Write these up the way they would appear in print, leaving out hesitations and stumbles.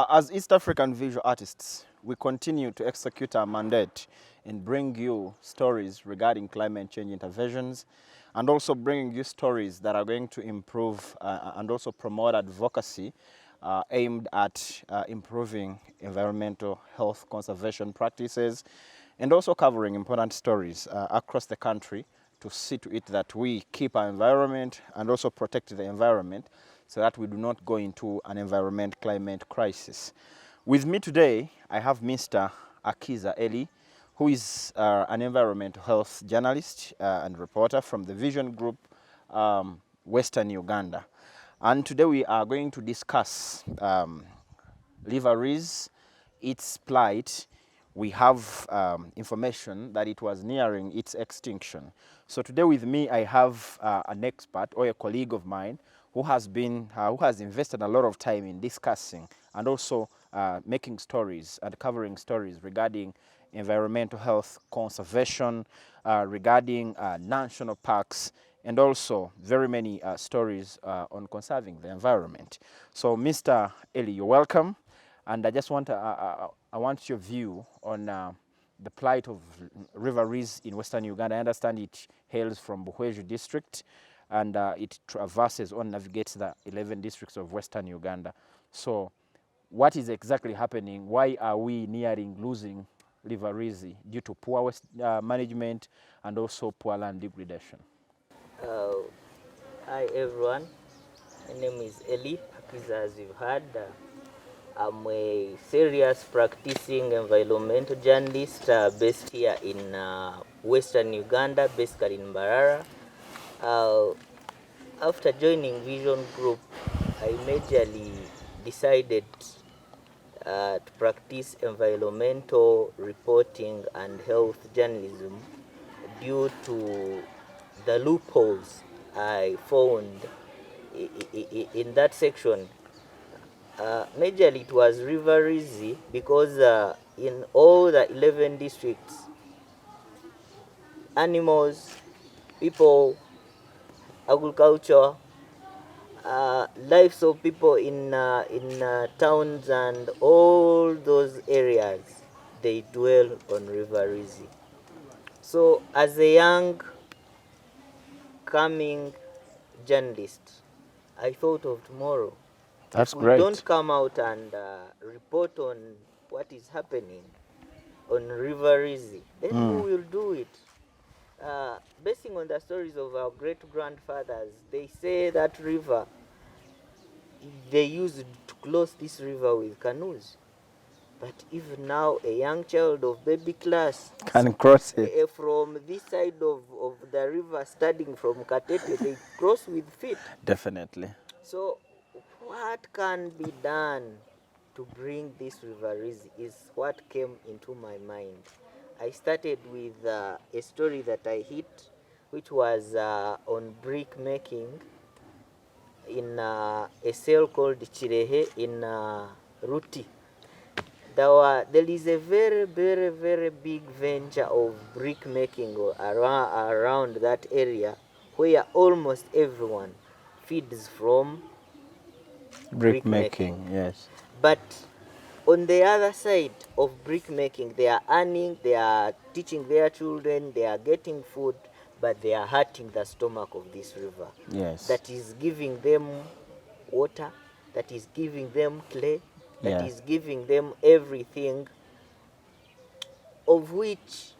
As East African visual artists, we continue to execute our mandate and bring you stories regarding climate change interventions, and also bringing you stories that are going to improve and also promote advocacy aimed at improving environmental health conservation practices, and also covering important stories across the country to see to it that we keep our environment and also protect the environment so that we do not go into an environment climate crisis. With me today, I have Mr. Akiza Eli, who is an environmental health journalist and reporter from the Vision Group, Western Uganda. And today we are going to discuss Rwizi, its plight. We have information that it was nearing its extinction. So today with me, I have an expert or a colleague of mine who has invested a lot of time in discussing and also making stories and covering stories regarding environmental health conservation, regarding national parks, and also very many stories on conserving the environment. So Mr. Eli, you're welcome. And I just want I want your view on the plight of Rwizi in Western Uganda. I understand it hails from Buhweju district, and it traverses or navigates the 11 districts of Western Uganda. So what is exactly happening? Why are we nearing losing Rwizi due to poor management and also poor land degradation? Hi everyone, my name is Eli Akiza, as you've heard. I'm a serious practicing environmental journalist based here in Western Uganda, basically in Mbarara. After joining Vision Group, I majorly decided to practice environmental reporting and health journalism due to the loopholes I found in that section. Majorly it was Rwizi because in all the 11 districts, animals, people, agriculture, lives of people in towns and all those areas, they dwell on Rwizi. So as a young coming journalist, I thought of tomorrow. That's if great. we don't come out and report on what is happening on Rwizi, then who will do it? Basing on the stories of our great-grandfathers, they say that river, they used to cross this river with canoes. But even now, a young child of baby class Can cross it. from this side of the river, studying from Katete, they cross with feet. Definitely. So what can be done to bring this Rwizi is what came into my mind. I started with a story that I hit, which was on brick making in a cell called Chirehe in Ruti. There is a very, very, very big venture of brick making around that area where almost everyone feeds from Brick making, yes. But on the other side of brick making, they are earning, they are teaching their children, they are getting food, but they are hurting the stomach of this river. Yes. That is giving them water, that is giving them clay, that is giving them everything, of which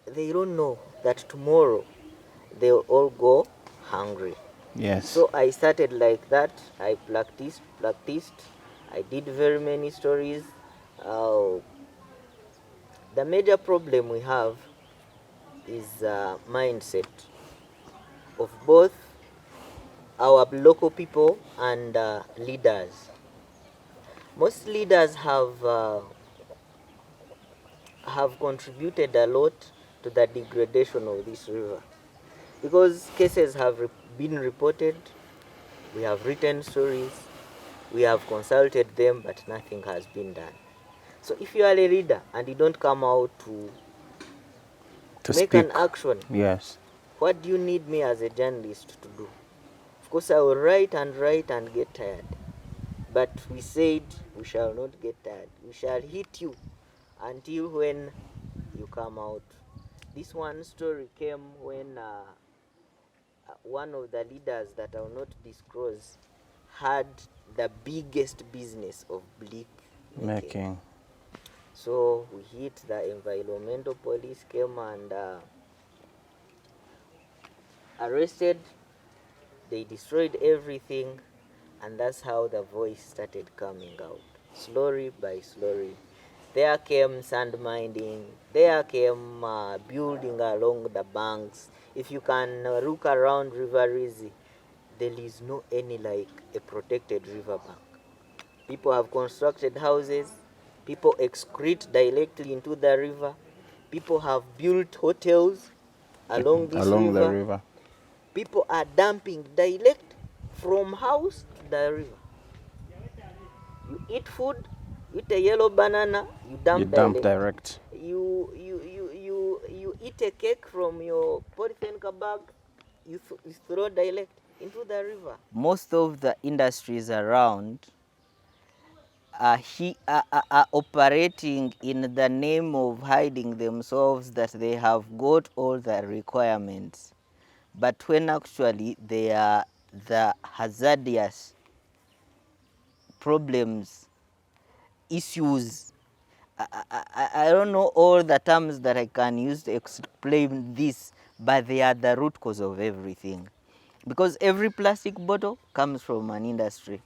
they don't know that tomorrow they'll all go hungry. Yes. So I started like that. I practiced. I did very many stories. The major problem we have is mindset of both our local people and leaders. Most leaders have contributed a lot to the degradation of this river, because cases have been reported, we have written stories, we have consulted them, but nothing has been done. So if you are a leader and you don't come out to make an action, yes, what do you need me as a journalist to do? Of course, I will write and get tired. But we said we shall not get tired. We shall hit you until when you come out. This one story came when one of the leaders that I will not disclose had the biggest business of brick making. So we hit, the environmental police came and arrested. They destroyed everything, and that's how the voice started coming out, slowly by slowly. There came sand mining, there came building along the banks. If you can look around Rwizi, there is no any like a protected riverbank. People have constructed houses, people excrete directly into the river, people have built hotels along this Along river. the river. People are dumping direct from house to the river. You eat food, eat a yellow banana, you dump direct. You eat a cake from your polythene bag, you throw direct into the river. Most of the industries around are operating in the name of hiding themselves that they have got all the requirements, but when actually they are the hazardous problems, issues. I don't know all the terms that I can use to explain this, but they are the root cause of everything. Because every plastic bottle comes from an industry.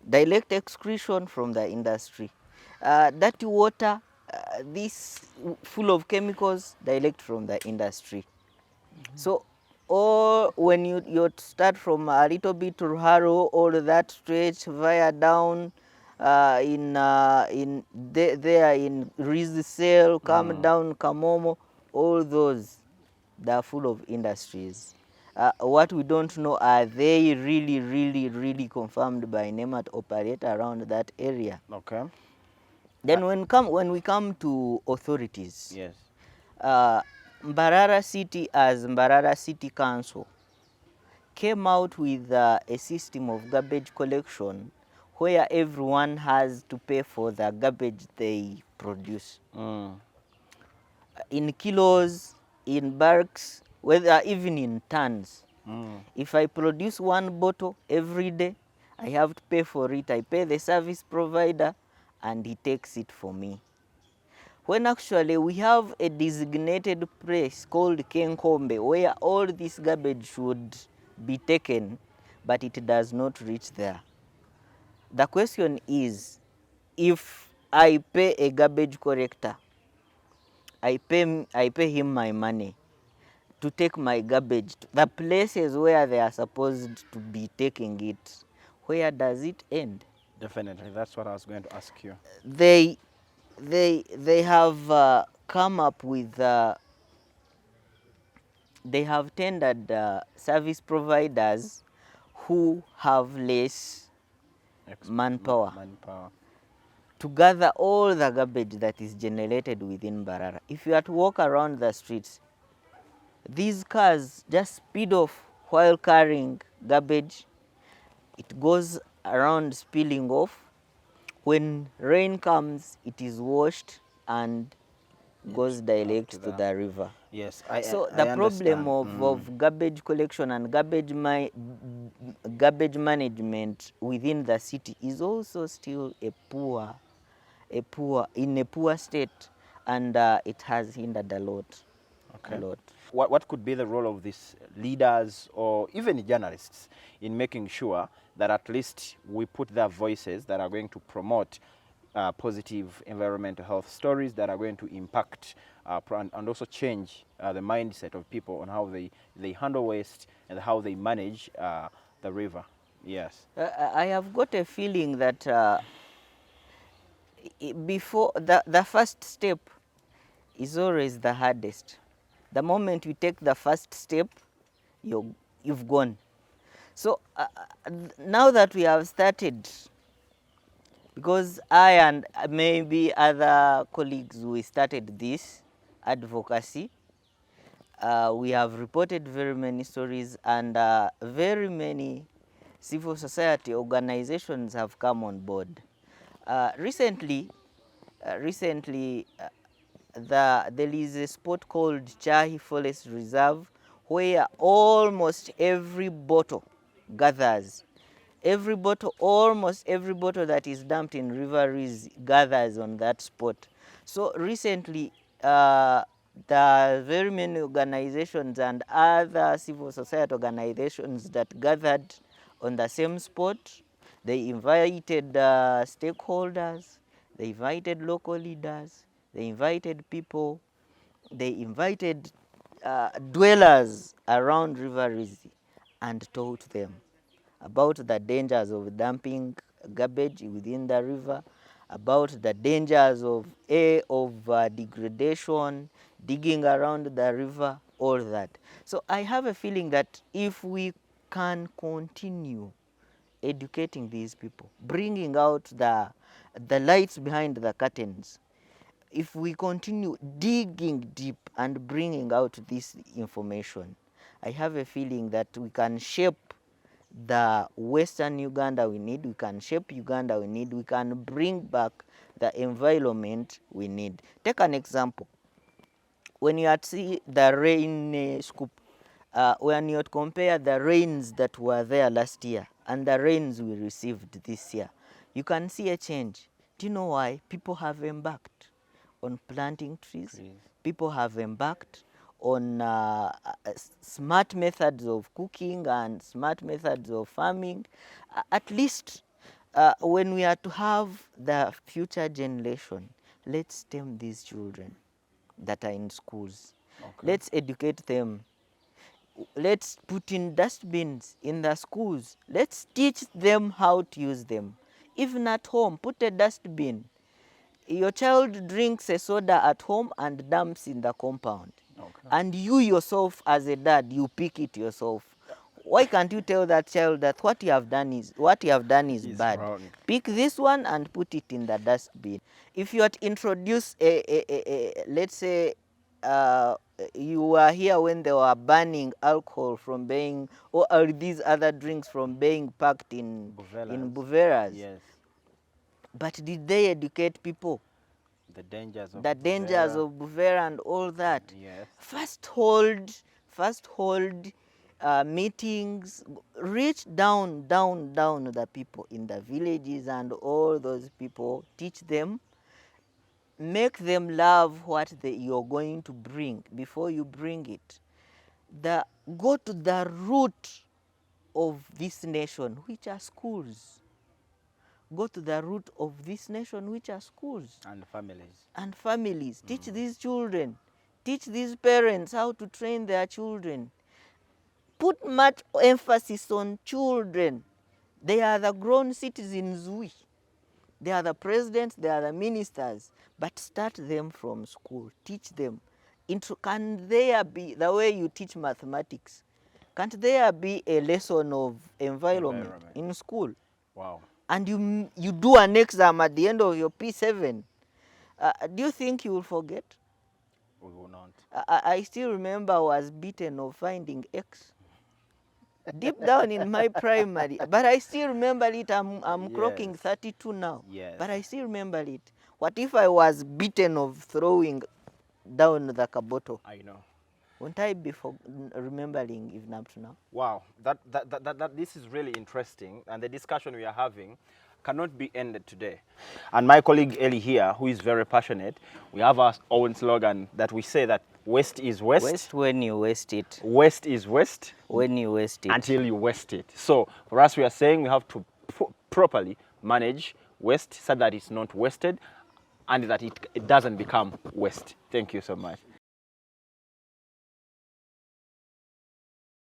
Direct excretion from the industry. Dirty water, this full of chemicals, direct from the industry. So, or when you start from a little bit Ruharo, all that stretch via down there in Rwizi, come down Kamomo, all those, they are full of industries. What we don't know, are they really confirmed by NEMA to operate around that area? Okay. Then when we come to authorities, Yes. Mbarara City, as Mbarara City Council, came out with a system of garbage collection where everyone has to pay for the garbage they produce. In kilos, in bags, whether even in tons. If I produce one bottle every day, I have to pay for it. I pay the service provider and he takes it for me. When actually we have a designated place called Kenkombe where all this garbage should be taken, but it does not reach there. The question is, if I pay a garbage collector, I pay him my money to take my garbage to the places where they are supposed to be taking it, where does it end? Definitely, that's what I was going to ask you. They have come up with they have tendered service providers who have less manpower to gather all the garbage that is generated within Mbarara. If you are to walk around the streets, these cars just speed off while carrying garbage. It goes around spilling off. When rain comes, it is washed and goes direct to the river. Yes, So I the problem understand. of garbage collection and garbage management within the city is also still in a poor state, and it has hindered a lot. Okay. A lot. What could be the role of these leaders or even journalists in making sure that at least we put their voices that are going to promote positive environmental health stories that are going to impact and also change the mindset of people on how they handle waste and how they manage the river? Yes. I have got a feeling that before the first step is always the hardest. The moment you take the first step, you've gone. So now that we have started, because I and maybe other colleagues, we started this advocacy, we have reported very many stories, and very many civil society organizations have come on board. Recently, there is a spot called Chahi Forest Reserve where almost every bottle gathers. Almost every bottle that is dumped in River Rwizi gathers on that spot. So recently, there are very many organizations and other civil society organizations that gathered on the same spot. They invited stakeholders, they invited local leaders, they invited people, they invited dwellers around River Rwizi and told them about the dangers of dumping garbage within the river, about the dangers of degradation, digging around the river, all that. So I have a feeling that if we can continue educating these people, bringing out the lights behind the curtains, if we continue digging deep and bringing out this information, I have a feeling that we can shape the Western Uganda we need, we can shape Uganda we need, we can bring back the environment we need. Take an example. When you see the rain scoop, when you compare the rains that were there last year and the rains we received this year, you can see a change. Do you know why? People have embarked on planting trees. People have embarked on smart methods of cooking and smart methods of farming. At least when we are to have the future generation, let's stem these children that are in schools. Okay. Let's educate them. Let's put in dustbins in the schools. Let's teach them how to use them. Even at home, put a dustbin. Your child drinks a soda at home and dumps in the compound. Okay. And you yourself as a dad, you pick it yourself. Why can't you tell that child that what you have done is bad? Wrong. Pick this one and put it in the dustbin. If you had introduced let's say you were here when they were banning alcohol from being, or these other drinks from being packed in buveras. Yes. But did they educate people? The dangers of buvera and all that. Yes. First hold meetings, reach down the people in the villages and all those people, teach them, make them love what you're going to bring before you bring it. Go to the root of this nation, which are schools. Go to the root of this nation, which are schools. And families. And families. Teach these children. Teach these parents how to train their children. Put much emphasis on children. They are the grown citizens. They are the presidents, they are the ministers. But start them from school. Teach them. Can there be, the way you teach mathematics, can't there be a lesson of environment in school? Wow. And you do an exam at the end of your P7, do you think you will forget? We will not. I still remember I was beaten of finding X. Deep down in my primary, but I still remember it. I'm yes. Clocking 32 now, yes. But I still remember it. What if I was beaten of throwing down the kaboto? I know. Won't I be remembering even up to now? Wow, this is really interesting, and the discussion we are having cannot be ended today. And my colleague Eli here, who is very passionate, we have our own slogan that we say that waste is waste. Waste when you waste it. Waste is waste when you waste it. Until you waste it. So for us, we are saying we have to properly manage waste so that it's not wasted and that it doesn't become waste. Thank you so much.